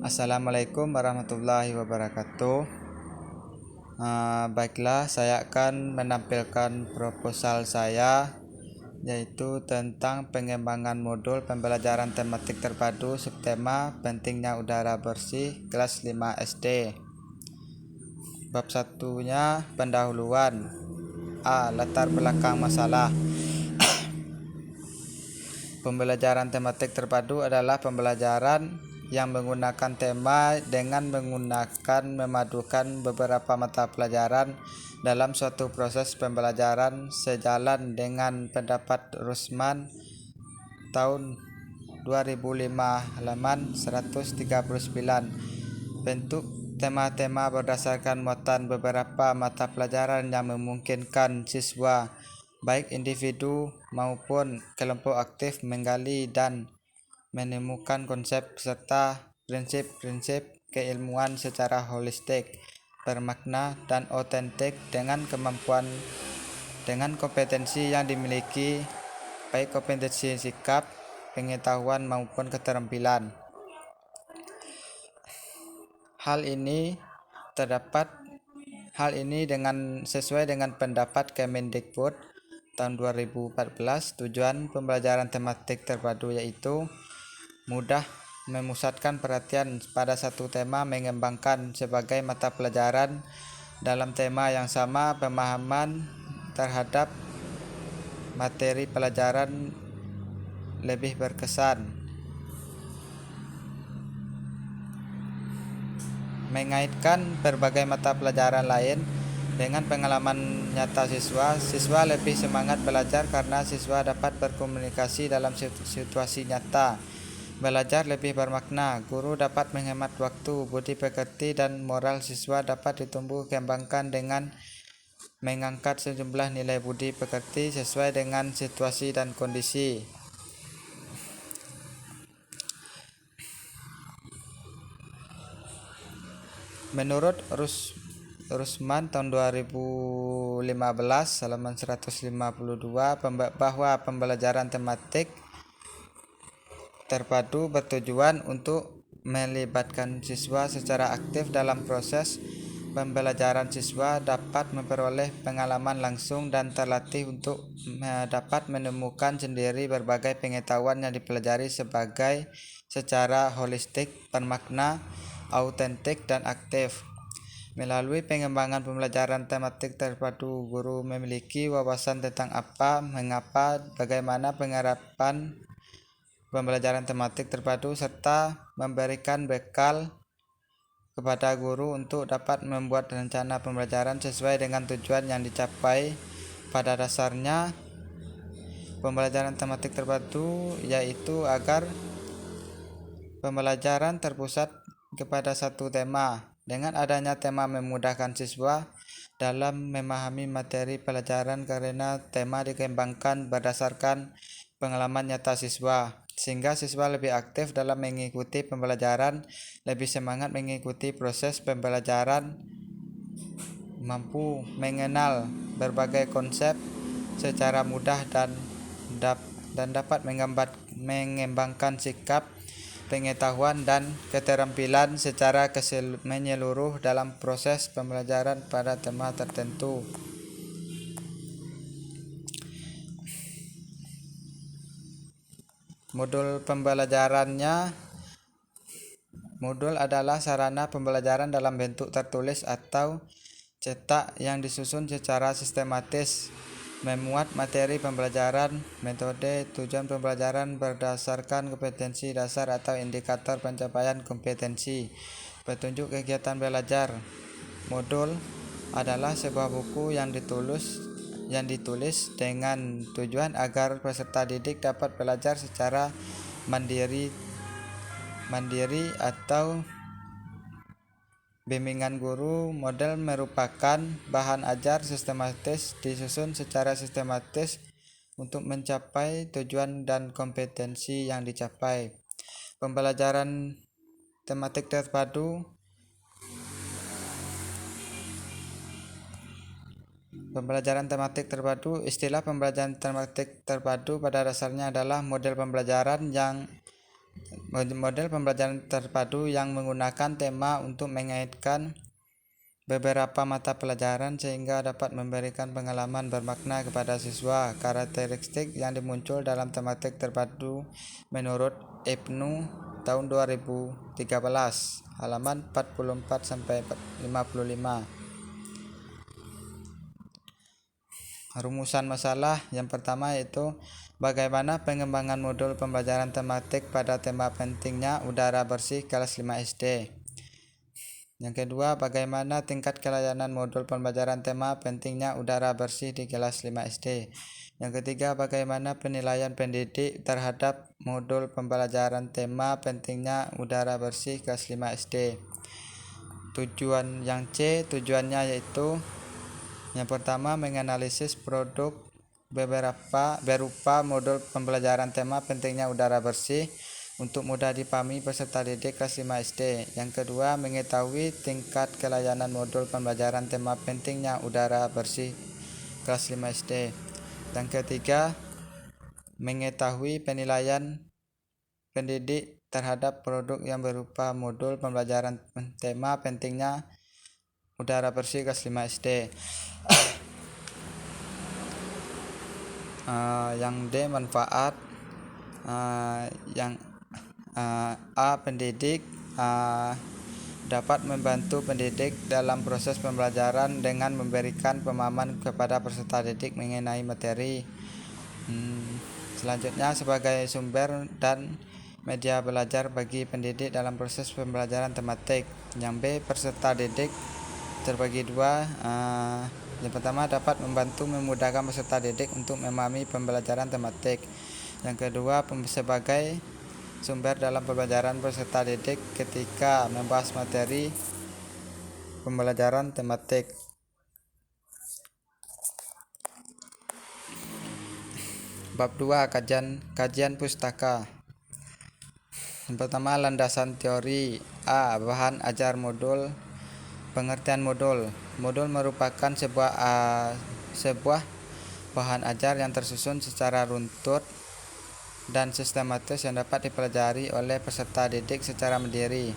Assalamualaikum warahmatullahi wabarakatuh. Baiklah, saya akan menampilkan proposal saya, yaitu tentang pengembangan modul pembelajaran tematik terpadu subtema pentingnya udara bersih kelas 5 SD. Bab satunya pendahuluan. Latar belakang masalah. Pembelajaran tematik terpadu adalah pembelajaran yang menggunakan tema dengan memadukan beberapa mata pelajaran dalam suatu proses pembelajaran sejalan dengan pendapat Rusman tahun 2005 halaman 139. Bentuk tema-tema berdasarkan muatan beberapa mata pelajaran yang memungkinkan siswa baik individu maupun kelompok aktif menggali dan menemukan konsep serta prinsip-prinsip keilmuan secara holistik, bermakna dan otentik dengan kompetensi yang dimiliki, baik kompetensi sikap, pengetahuan maupun keterampilan. Hal ini sesuai dengan pendapat Kemendikbud tahun 2014. Tujuan pembelajaran tematik terpadu yaitu mudah memusatkan perhatian pada satu tema, mengembangkan sebagai mata pelajaran dalam tema yang sama, pemahaman terhadap materi pelajaran lebih berkesan, mengaitkan berbagai mata pelajaran lain dengan pengalaman nyata siswa lebih semangat belajar karena siswa dapat berkomunikasi dalam situasi nyata. Belajar lebih bermakna, guru dapat menghemat waktu, budi pekerti dan moral siswa dapat ditumbuh kembangkan dengan mengangkat sejumlah nilai budi pekerti sesuai dengan situasi dan kondisi. Menurut Rusman tahun 2015 halaman 152 bahwa pembelajaran tematik terpadu bertujuan untuk melibatkan siswa secara aktif dalam proses pembelajaran. Siswa dapat memperoleh pengalaman langsung dan terlatih untuk dapat menemukan sendiri berbagai pengetahuan yang dipelajari secara holistik, bermakna, autentik, dan aktif. Melalui pengembangan pembelajaran tematik terpadu, guru memiliki wawasan tentang apa, mengapa, bagaimana penerapan pembelajaran tematik terpadu serta memberikan bekal kepada guru untuk dapat membuat rencana pembelajaran sesuai dengan tujuan yang dicapai. Pada dasarnya, pembelajaran tematik terpadu yaitu agar pembelajaran terpusat kepada satu tema. Dengan adanya tema memudahkan siswa dalam memahami materi pelajaran karena tema dikembangkan berdasarkan pengalaman nyata siswa, sehingga siswa lebih aktif dalam mengikuti pembelajaran, lebih semangat mengikuti proses pembelajaran, mampu mengenal berbagai konsep secara mudah dan dapat mengembangkan sikap, pengetahuan dan keterampilan secara menyeluruh dalam proses pembelajaran pada tema tertentu. Modul pembelajarannya. Modul adalah sarana pembelajaran dalam bentuk tertulis atau cetak yang disusun secara sistematis, memuat materi pembelajaran, metode, tujuan pembelajaran berdasarkan kompetensi dasar atau indikator pencapaian kompetensi, petunjuk kegiatan belajar. Modul adalah sebuah buku yang ditulis dengan tujuan agar peserta didik dapat belajar secara mandiri atau bimbingan guru. Model merupakan bahan ajar sistematis disusun secara sistematis untuk mencapai tujuan dan kompetensi yang dicapai. Pembelajaran tematik terpadu. Istilah pembelajaran tematik terpadu pada dasarnya adalah model pembelajaran yang Model pembelajaran terpadu yang menggunakan tema untuk mengaitkan beberapa mata pelajaran sehingga dapat memberikan pengalaman bermakna kepada siswa. Karakteristik yang dimuncul dalam tematik terpadu menurut Ibnu tahun 2013 halaman 44 sampai 55. Rumusan masalah yang pertama yaitu bagaimana pengembangan modul pembelajaran tematik pada tema pentingnya udara bersih kelas 5 SD. Yang kedua, bagaimana tingkat kelayanan modul pembelajaran tema pentingnya udara bersih di kelas 5 SD. Yang ketiga, bagaimana penilaian pendidik terhadap modul pembelajaran tema pentingnya udara bersih kelas 5 SD. Tujuan yang C, tujuannya yaitu yang pertama, menganalisis produk berupa modul pembelajaran tema pentingnya udara bersih untuk mudah dipahami peserta didik kelas 5 SD. Yang kedua, mengetahui tingkat kelayanan modul pembelajaran tema pentingnya udara bersih kelas 5 SD. Yang ketiga, mengetahui penilaian pendidik terhadap produk yang berupa modul pembelajaran tema pentingnya udara bersih kelas 5 SD. Yang D, manfaat. Yang A, pendidik dapat membantu pendidik dalam proses pembelajaran dengan memberikan pemahaman kepada peserta didik mengenai materi. Selanjutnya, sebagai sumber dan media belajar bagi pendidik dalam proses pembelajaran tematik. Yang B, peserta didik terbagi dua. Yang pertama, dapat membantu memudahkan peserta didik untuk memahami pembelajaran tematik. Yang kedua, sebagai sumber dalam pembelajaran peserta didik ketika membahas materi pembelajaran tematik. Bab 2, kajian pustaka. Yang pertama, landasan teori. A, bahan ajar modul. Pengertian modul. Modul merupakan sebuah bahan ajar yang tersusun secara runtut dan sistematis yang dapat dipelajari oleh peserta didik secara mandiri.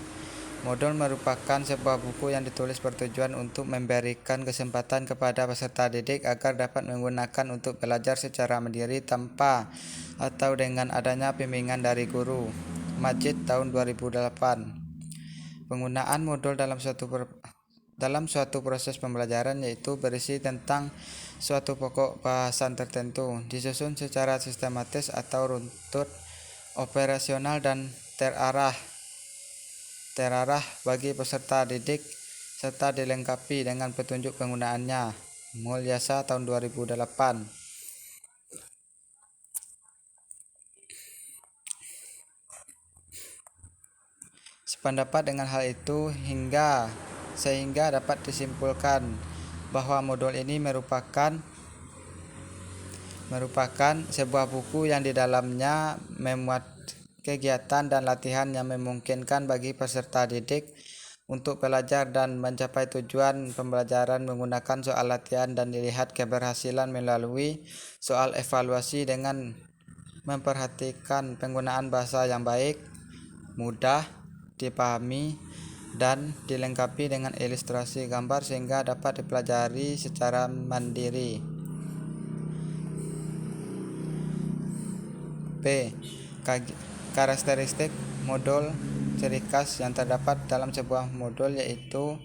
Modul merupakan sebuah buku yang ditulis bertujuan untuk memberikan kesempatan kepada peserta didik agar dapat menggunakan untuk belajar secara mandiri tanpa atau dengan adanya bimbingan dari guru. Majid tahun 2008. Penggunaan modul dalam suatu proses pembelajaran yaitu berisi tentang suatu pokok bahasan tertentu, disusun secara sistematis atau runtut, operasional dan terarah bagi peserta didik serta dilengkapi dengan petunjuk penggunaannya. Mulyasa tahun 2008. Sependapat dengan hal itu sehingga dapat disimpulkan bahwa modul ini merupakan sebuah buku yang di dalamnya memuat kegiatan dan latihan yang memungkinkan bagi peserta didik untuk belajar dan mencapai tujuan pembelajaran menggunakan soal latihan dan dilihat keberhasilan melalui soal evaluasi dengan memperhatikan penggunaan bahasa yang baik, mudah dipahami, dan dilengkapi dengan ilustrasi gambar sehingga dapat dipelajari secara mandiri. B. Karakteristik modul. Ciri khas yang terdapat dalam sebuah modul yaitu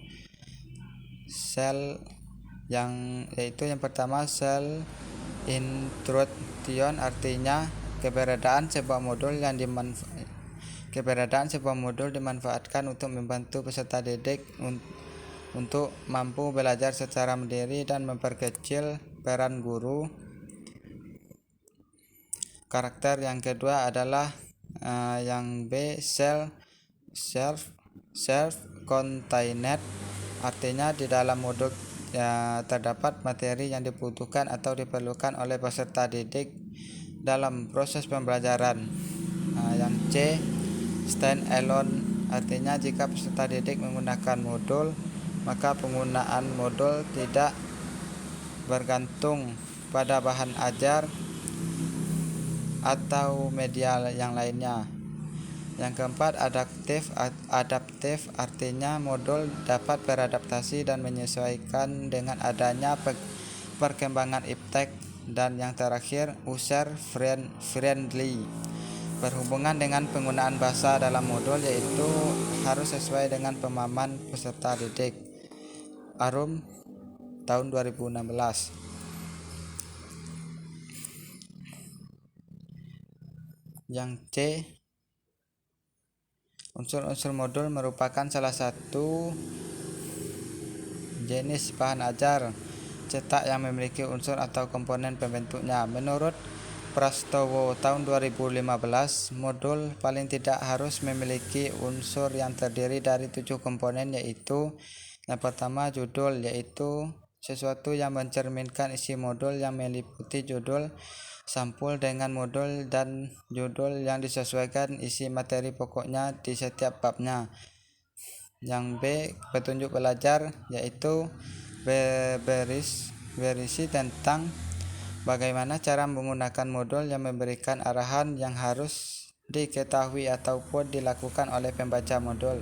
yang pertama, self introduction, artinya keberadaan sebuah modul dimanfaatkan untuk membantu peserta didik untuk mampu belajar secara mandiri dan memperkecil peran guru. Karakter yang kedua adalah yang B, self-contained, artinya di dalam modul terdapat materi yang dibutuhkan atau diperlukan oleh peserta didik dalam proses pembelajaran. Yang C, stand alone, artinya jika peserta didik menggunakan modul, maka penggunaan modul tidak bergantung pada bahan ajar atau media yang lainnya. Yang keempat, adaptif artinya modul dapat beradaptasi dan menyesuaikan dengan adanya perkembangan iptek. Dan yang terakhir, user friendly berhubungan dengan penggunaan bahasa dalam modul, yaitu harus sesuai dengan pemahaman peserta didik. Arum tahun 2016. Yang C, unsur-unsur modul merupakan salah satu jenis bahan ajar cetak yang memiliki unsur atau komponen pembentuknya. Menurut Prastowo tahun 2015, modul paling tidak harus memiliki unsur yang terdiri dari 7 komponen, yaitu yang pertama judul, yaitu sesuatu yang mencerminkan isi modul yang meliputi judul, sampul dengan modul, dan judul yang disesuaikan isi materi pokoknya di setiap babnya. Yang B, petunjuk belajar, yaitu berisi tentang bagaimana cara menggunakan modul yang memberikan arahan yang harus diketahui ataupun dilakukan oleh pembaca modul.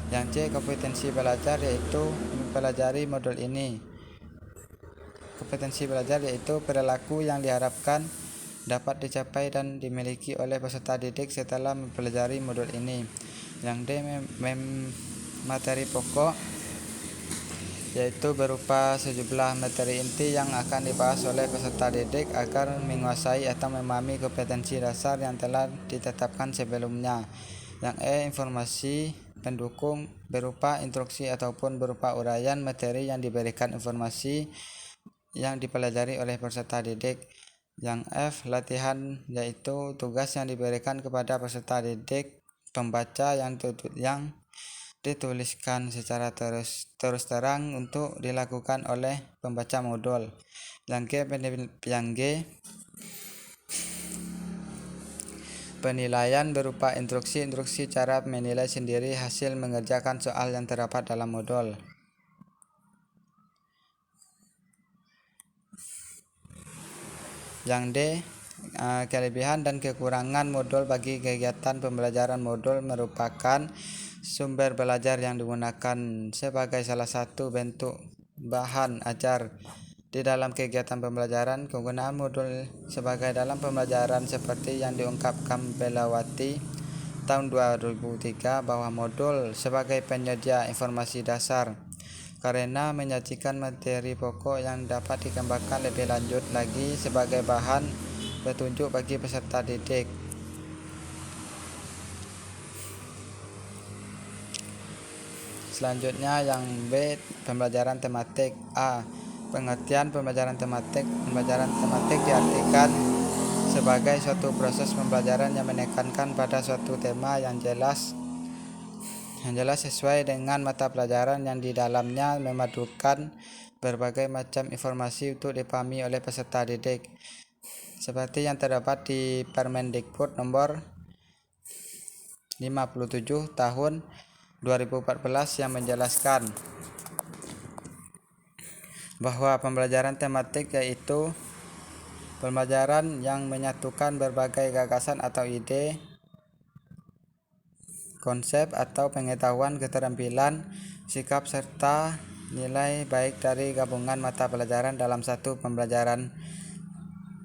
Yang C, kompetensi belajar, yaitu mempelajari modul ini. Kompetensi belajar yaitu perilaku yang diharapkan dapat dicapai dan dimiliki oleh peserta didik setelah mempelajari modul ini. Yang D, materi pokok, yaitu berupa sejumlah materi inti yang akan dibahas oleh peserta didik agar menguasai atau memahami kompetensi dasar yang telah ditetapkan sebelumnya. Yang E, informasi pendukung berupa instruksi ataupun berupa uraian materi yang diberikan informasi yang dipelajari oleh peserta didik. Yang F, latihan, yaitu tugas yang diberikan kepada peserta didik pembaca yang dituliskan secara terus terang untuk dilakukan oleh pembaca modul. Yang G, penilaian berupa instruksi cara menilai sendiri hasil mengerjakan soal yang terdapat dalam modul. Yang D, kelebihan dan kekurangan modul. Bagi kegiatan pembelajaran, modul merupakan sumber belajar yang digunakan sebagai salah satu bentuk bahan ajar di dalam kegiatan pembelajaran. Kegunaan modul sebagai dalam pembelajaran seperti yang diungkapkan Belawati tahun 2003, bahwa modul sebagai penyedia informasi dasar karena menyajikan materi pokok yang dapat dikembangkan lebih lanjut lagi sebagai bahan petunjuk bagi peserta didik. Selanjutnya yang B, pembelajaran tematik. A, pengertian pembelajaran tematik. Pembelajaran tematik diartikan sebagai suatu proses pembelajaran yang menekankan pada suatu tema yang jelas sesuai dengan mata pelajaran yang di dalamnya memadukan berbagai macam informasi untuk dipahami oleh peserta didik, seperti yang terdapat di Permendikbud nomor 57 tahun 2014 yang menjelaskan bahwa pembelajaran tematik yaitu pembelajaran yang menyatukan berbagai gagasan atau ide, konsep atau pengetahuan, keterampilan, sikap, serta nilai baik dari gabungan mata pelajaran dalam satu pembelajaran.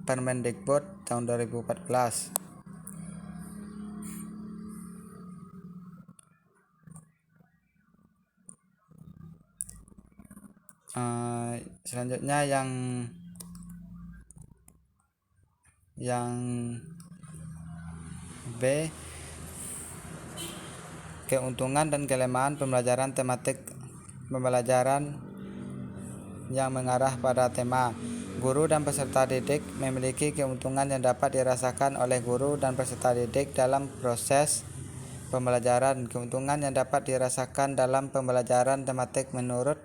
Permendikbud tahun 2014. Selanjutnya yang B, keuntungan dan kelemahan pembelajaran tematik. Pembelajaran yang mengarah pada tema. Guru dan peserta didik memiliki keuntungan yang dapat dirasakan oleh guru dan peserta didik dalam proses pembelajaran. Keuntungan yang dapat dirasakan dalam pembelajaran tematik menurut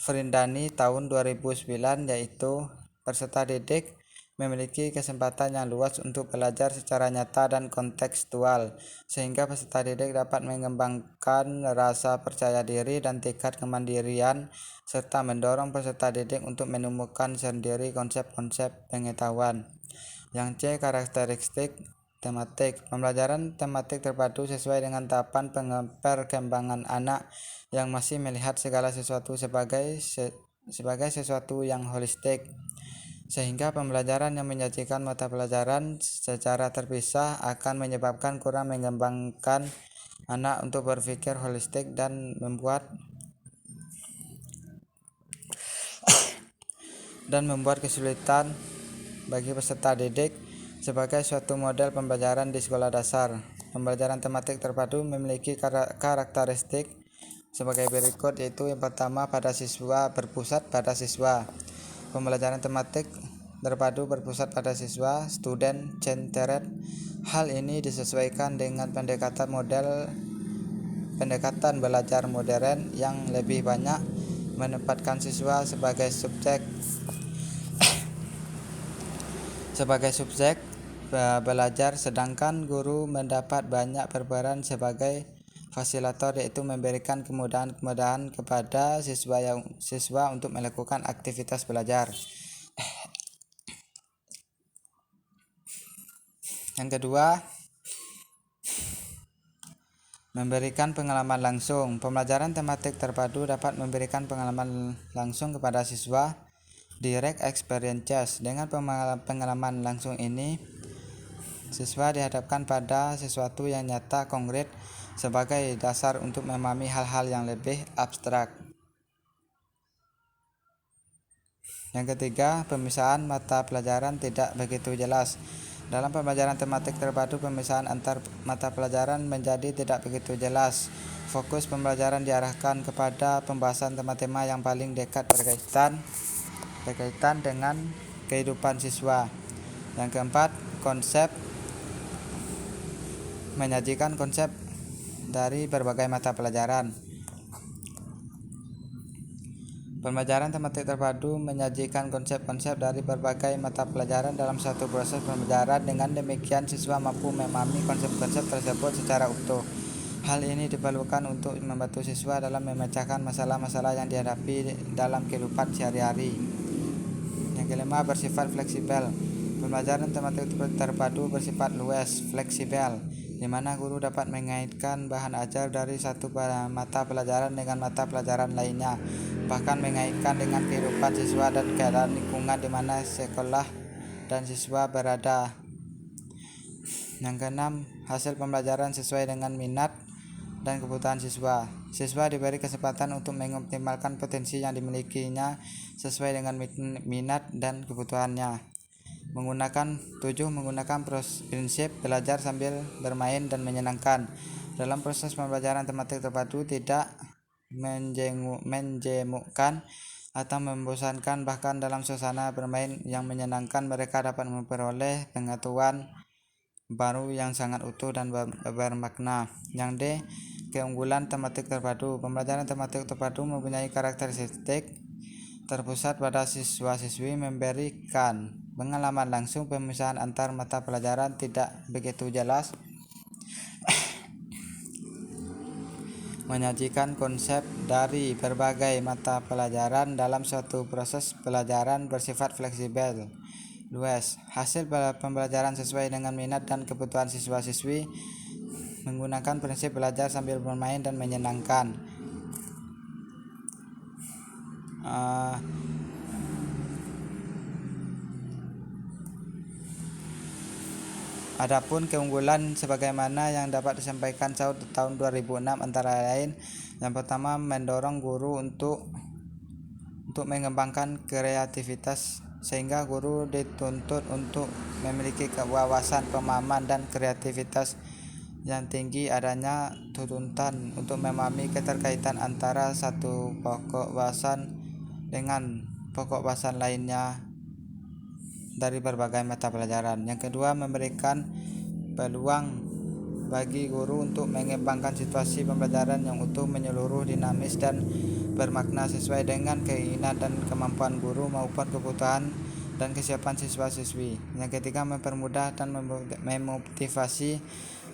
Frindani tahun 2009, yaitu peserta didik memiliki kesempatan yang luas untuk belajar secara nyata dan kontekstual, sehingga peserta didik dapat mengembangkan rasa percaya diri dan tingkat kemandirian, serta mendorong peserta didik untuk menemukan sendiri konsep-konsep pengetahuan. Yang C, karakteristik tematik. Pembelajaran tematik terpadu sesuai dengan tahapan perkembangan anak yang masih melihat segala sesuatu sebagai sesuatu yang holistik, sehingga pembelajaran yang menyajikan mata pelajaran secara terpisah akan menyebabkan kurang mengembangkan anak untuk berpikir holistik dan membuat kesulitan bagi peserta didik sebagai suatu model pembelajaran di sekolah dasar. Pembelajaran tematik terpadu memiliki karakteristik sebagai berikut, yaitu yang pertama, pada siswa, berpusat pada siswa. Pembelajaran tematik terpadu berpusat pada siswa, student centered. Hal ini disesuaikan dengan pendekatan belajar modern yang lebih banyak menempatkan siswa sebagai subjek belajar, sedangkan guru mendapat banyak berperan sebagai fasilitator, yaitu memberikan kemudahan kepada siswa untuk melakukan aktivitas belajar. Yang kedua, memberikan pengalaman langsung. Pembelajaran tematik terpadu dapat memberikan pengalaman langsung kepada siswa, direct experiences. Dengan pengalaman langsung ini, siswa dihadapkan pada sesuatu yang nyata, konkret, sebagai dasar untuk memahami hal-hal yang lebih abstrak. Yang ketiga, pemisahan mata pelajaran tidak begitu jelas. Dalam pembelajaran tematik terpadu, pemisahan antar mata pelajaran menjadi tidak begitu jelas. Fokus pembelajaran diarahkan kepada pembahasan tema-tema yang paling dekat berkaitan dengan kehidupan siswa. Yang keempat, menyajikan konsep dari berbagai mata pelajaran. Pembelajaran tematik terpadu menyajikan konsep-konsep dari berbagai mata pelajaran dalam satu proses pembelajaran. Dengan demikian, siswa mampu memahami konsep-konsep tersebut secara utuh. Hal ini diperlukan untuk membantu siswa dalam memecahkan masalah-masalah yang dihadapi dalam kehidupan sehari-hari. Yang kelima, bersifat fleksibel. Pembelajaran tematik terpadu bersifat luas, fleksibel, di mana guru dapat mengaitkan bahan ajar dari satu mata pelajaran dengan mata pelajaran lainnya, bahkan mengaitkan dengan kehidupan siswa dan keadaan lingkungan di mana sekolah dan siswa berada. Yang keenam, hasil pembelajaran sesuai dengan minat dan kebutuhan siswa. Siswa diberi kesempatan untuk mengoptimalkan potensi yang dimilikinya sesuai dengan minat dan kebutuhannya. Menggunakan prinsip belajar sambil bermain dan menyenangkan. Dalam proses pembelajaran tematik terpadu tidak menjemukkan atau membosankan, bahkan dalam suasana bermain yang menyenangkan mereka dapat memperoleh pengetahuan baru yang sangat utuh dan bermakna. Yang D, keunggulan tematik terpadu. Pembelajaran tematik terpadu mempunyai karakteristik terpusat pada siswa-siswi, memberikan pengalaman langsung, pemisahan antar mata pelajaran tidak begitu jelas, menyajikan konsep dari berbagai mata pelajaran dalam suatu proses pelajaran, bersifat fleksibel, luas. Hasil pembelajaran sesuai dengan minat dan kebutuhan siswa-siswi, menggunakan prinsip belajar sambil bermain dan menyenangkan. Adapun keunggulan sebagaimana yang dapat disampaikan Saud tahun 2006 antara lain, yang pertama, mendorong guru untuk mengembangkan kreativitas, sehingga guru dituntut untuk memiliki wawasan, pemahaman, dan kreativitas yang tinggi. Adanya tuntutan untuk memahami keterkaitan antara satu pokok bahasan dengan pokok bahasan lainnya dari berbagai mata pelajaran. Yang kedua, memberikan peluang bagi guru untuk mengembangkan situasi pembelajaran yang utuh, menyeluruh, dinamis, dan bermakna sesuai dengan keinginan dan kemampuan guru maupun kebutuhan dan kesiapan siswa-siswi. Yang ketiga, mempermudah dan memotivasi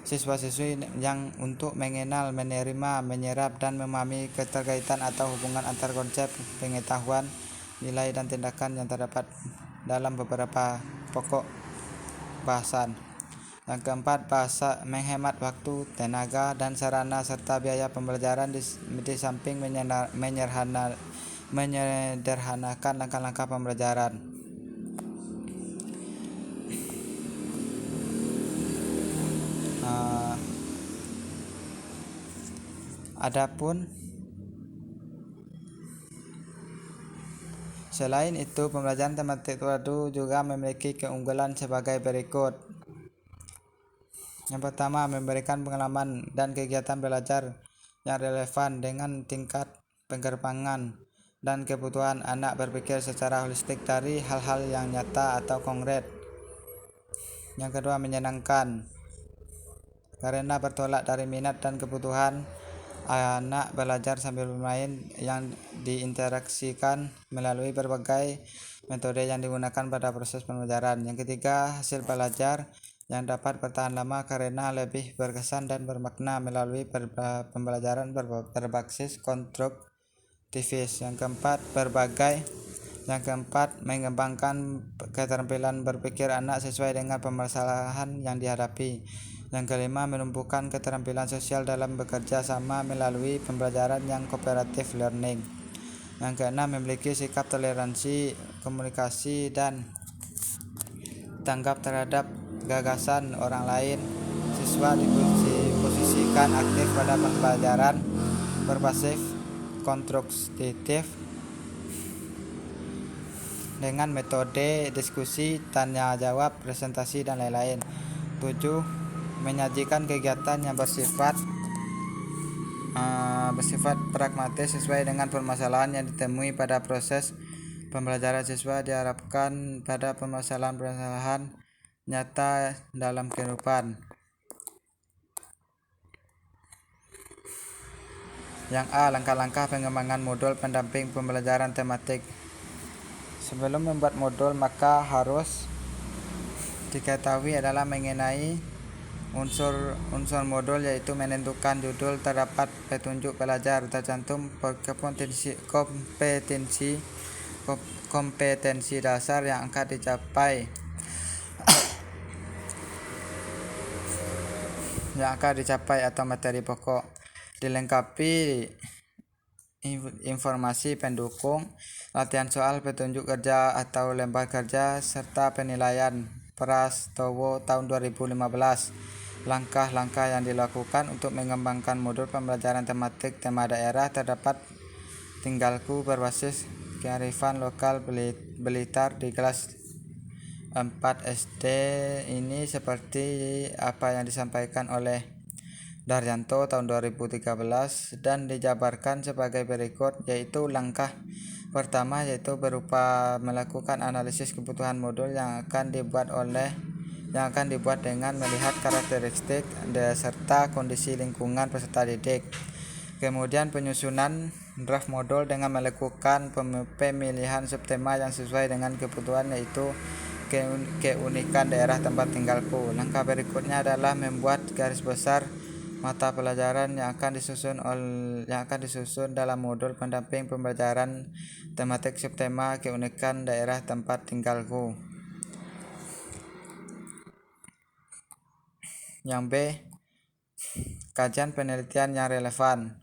siswa-siswi yang untuk mengenal, menerima, menyerap, dan memahami keterkaitan atau hubungan antar konsep, pengetahuan, nilai, dan tindakan yang terdapat dalam beberapa pokok bahasan. Yang keempat, bahasa menghemat waktu, tenaga, dan sarana serta biaya pembelajaran di samping menyederhanakan langkah-langkah pembelajaran. Adapun selain itu, pembelajaran tematik terpadu juga memiliki keunggulan sebagai berikut. Yang pertama, memberikan pengalaman dan kegiatan belajar yang relevan dengan tingkat pengembangan dan kebutuhan anak berpikir secara holistik dari hal-hal yang nyata atau konkret. Yang kedua, menyenangkan karena bertolak dari minat dan kebutuhan anak belajar sambil bermain yang diinteraksikan melalui berbagai metode yang digunakan pada proses pembelajaran. Yang ketiga, hasil belajar yang dapat bertahan lama karena lebih berkesan dan bermakna melalui pembelajaran berbasis konstruktivis. Yang keempat, mengembangkan keterampilan berpikir anak sesuai dengan permasalahan yang dihadapi. Yang kelima, menumbuhkan keterampilan sosial dalam bekerja sama melalui pembelajaran yang cooperative learning. Yang keenam, memiliki sikap toleransi, komunikasi, dan tanggap terhadap gagasan orang lain. Siswa diposisikan aktif pada pembelajaran berbasis konstruktif dengan metode diskusi, tanya jawab, presentasi, dan lain-lain. 7. Menyajikan kegiatan yang bersifat pragmatis sesuai dengan permasalahan yang ditemui pada proses pembelajaran. Siswa diharapkan pada permasalahan nyata dalam kehidupan. Yang A. Langkah-langkah pengembangan modul pendamping pembelajaran tematik. Sebelum membuat modul, maka harus diketahui adalah mengenai unsur modul, yaitu menentukan judul, terdapat petunjuk belajar, tercantum kompetensi dasar yang akan dicapai atau materi pokok, dilengkapi informasi pendukung, latihan soal, petunjuk kerja atau lembar kerja, serta penilaian. Prastowo tahun 2015. Langkah-langkah yang dilakukan untuk mengembangkan modul pembelajaran tematik tema daerah terdapat tinggalku berbasis kearifan lokal Blitar di kelas 4 SD ini seperti apa yang disampaikan oleh Daryanto tahun 2013 dan dijabarkan sebagai berikut, yaitu langkah pertama yaitu berupa melakukan analisis kebutuhan modul yang akan dibuat dengan melihat karakteristik serta kondisi lingkungan peserta didik. Kemudian penyusunan draft modul dengan melakukan pemilihan subtema yang sesuai dengan kebutuhan, yaitu keunikan daerah tempat tinggalku. Langkah berikutnya adalah membuat garis besar mata pelajaran yang akan disusun dalam modul pendamping pembelajaran tematik subtema keunikan daerah tempat tinggalku. Yang B. Kajian penelitian yang relevan.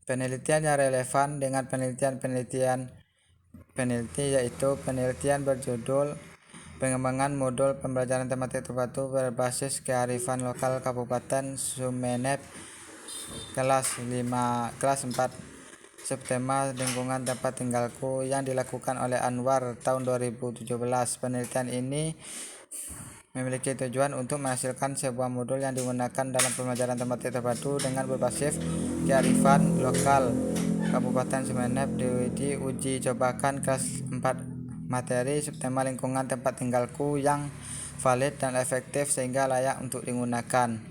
Penelitian yang relevan dengan peneliti yaitu penelitian berjudul pengembangan modul pembelajaran tematik terpadu berbasis kearifan lokal Kabupaten Sumeneb kelas 4 subtema lingkungan tempat tinggalku yang dilakukan oleh Anwar tahun 2017. Penelitian ini memiliki tujuan untuk menghasilkan sebuah modul yang digunakan dalam pembelajaran tematik terpadu dengan berbasis kearifan lokal Kabupaten Sumeneb. Diuji cobakan kelas 4 materi subtema lingkungan tempat tinggalku yang valid dan efektif sehingga layak untuk digunakan.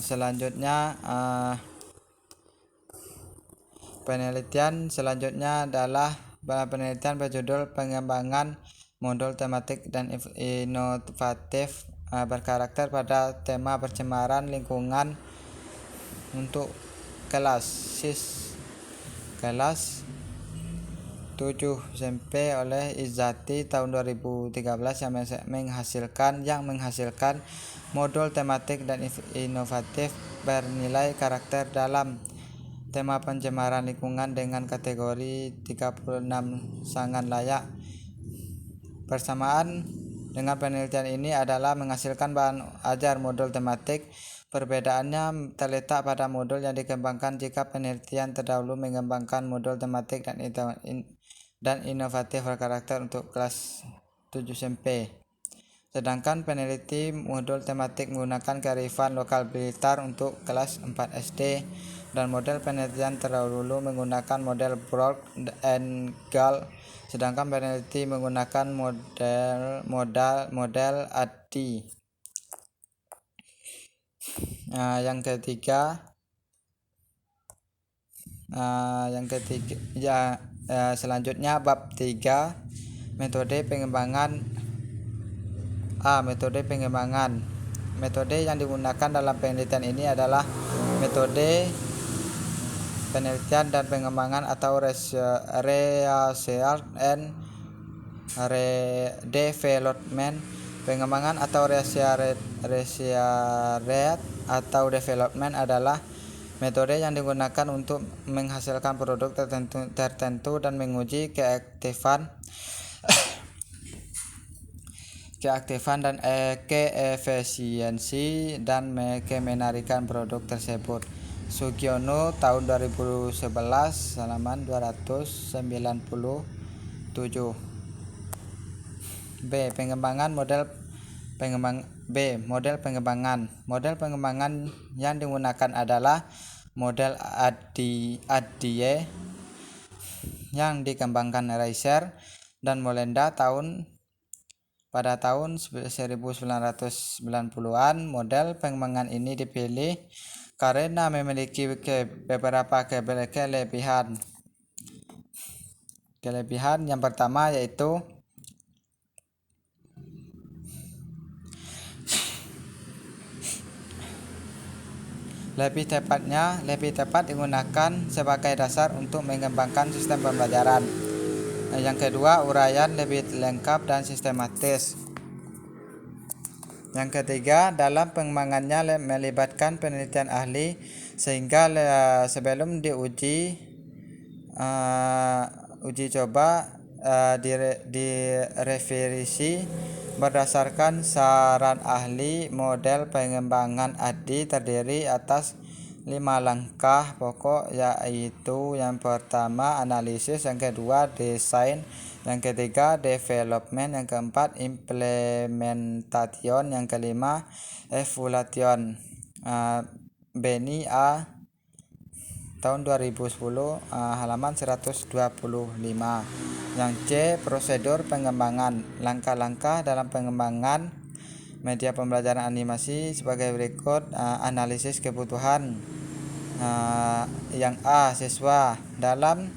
Selanjutnya penelitian adalah penelitian berjudul pengembangan modul tematik dan inovatif berkarakter pada tema pencemaran lingkungan untuk kelas 7 SMP oleh Izzati tahun 2013 yang menghasilkan modul tematik dan inovatif bernilai karakter dalam tema pencemaran lingkungan dengan kategori 36 sangat layak. Persamaan dengan penelitian ini adalah menghasilkan bahan ajar modul tematik. Perbedaannya terletak pada modul yang dikembangkan. Jika penelitian terdahulu mengembangkan modul tematik dan inovatif berkarakter untuk kelas 7 SMP, sedangkan peneliti modul tematik menggunakan kearifan lokal Blitar untuk kelas 4 SD, dan model penelitian terdahulu menggunakan model Broad and Gall, sedangkan peneliti menggunakan model ADDIE. Selanjutnya bab 3, metode pengembangan. Metode pengembangan. Metode yang digunakan dalam penelitian ini adalah metode penelitian dan pengembangan atau research and development. Pengembangan atau research atau development adalah metode yang digunakan untuk menghasilkan produk tertentu dan menguji keefektifan dan keefisiensi dan kemenarikan produk tersebut. Sugiono tahun 2011 halaman 297. Model pengembangan. Model pengembangan yang digunakan adalah model ADDIE yang dikembangkan Reiser dan Molenda pada tahun 1990-an. Model pengembangan ini dipilih karena memiliki beberapa kelebihan. Yang pertama yaitu lebih tepat digunakan sebagai dasar untuk mengembangkan sistem pembelajaran. Yang kedua, uraian lebih lengkap dan sistematis. Yang ketiga, dalam pengembangannya melibatkan penelitian ahli, sehingga sebelum diuji coba direvisi berdasarkan saran ahli. Model pengembangan ADDIE terdiri atas 5 langkah pokok, yaitu yang pertama analisis, yang kedua desain, yang ketiga development, yang keempat implementation, yang kelima evaluation. Beni A tahun 2010 halaman 125. Yang C, prosedur pengembangan. Langkah-langkah dalam pengembangan media pembelajaran animasi sebagai berikut. Analisis kebutuhan. Yang A, siswa. Dalam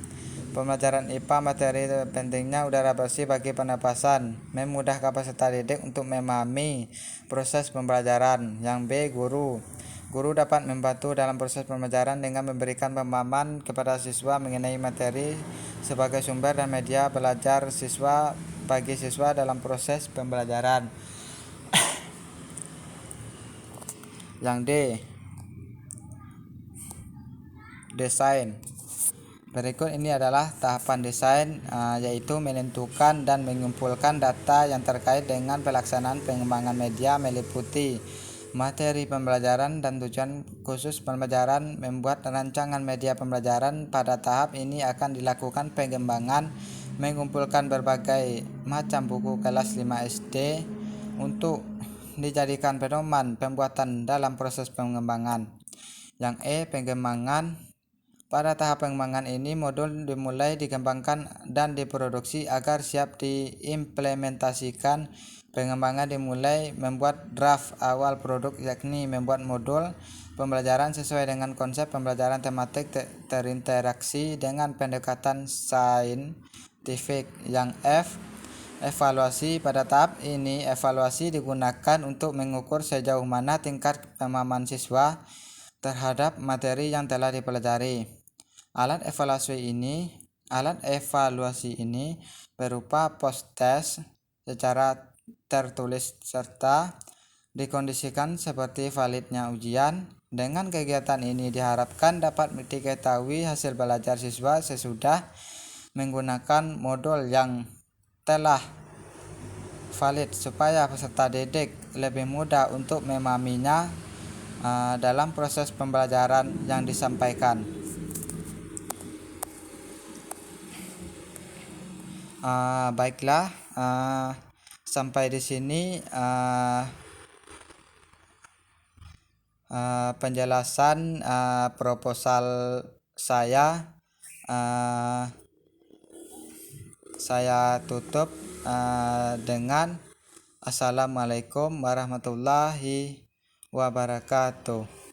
pembelajaran IPA, materi pentingnya udara bersih bagi pernapasan, memudahkan peserta didik untuk memahami proses pembelajaran. Yang B, guru dapat membantu dalam proses pembelajaran dengan memberikan pemahaman kepada siswa mengenai materi sebagai sumber dan media belajar bagi siswa dalam proses pembelajaran. Yang D, desain. Berikut ini adalah tahapan desain, yaitu menentukan dan mengumpulkan data yang terkait dengan pelaksanaan pengembangan media, meliputi materi pembelajaran dan tujuan khusus pembelajaran. Membuat rancangan media pembelajaran. Pada tahap ini akan dilakukan pengembangan, mengumpulkan berbagai macam buku kelas 5 SD untuk dijadikan pedoman pembuatan dalam proses pengembangan. Yang E, pengembangan. Pada tahap pengembangan ini, modul dimulai dikembangkan dan diproduksi agar siap diimplementasikan. Pengembangan dimulai membuat draft awal produk, yakni membuat modul pembelajaran sesuai dengan konsep pembelajaran tematik terinteraksi dengan pendekatan saintifik. Yang F, Evaluasi. Pada tahap ini, evaluasi digunakan untuk mengukur sejauh mana tingkat pemahaman siswa terhadap materi yang telah dipelajari. Alat evaluasi ini berupa post-test secara tertulis serta dikondisikan seperti validnya ujian. Dengan kegiatan ini diharapkan dapat diketahui hasil belajar siswa sesudah menggunakan modul yang telah valid supaya peserta didik lebih mudah untuk memahaminya dalam proses pembelajaran yang disampaikan. Baiklah, sampai di sini penjelasan proposal saya. Saya tutup dengan Assalamualaikum warahmatullahi wabarakatuh.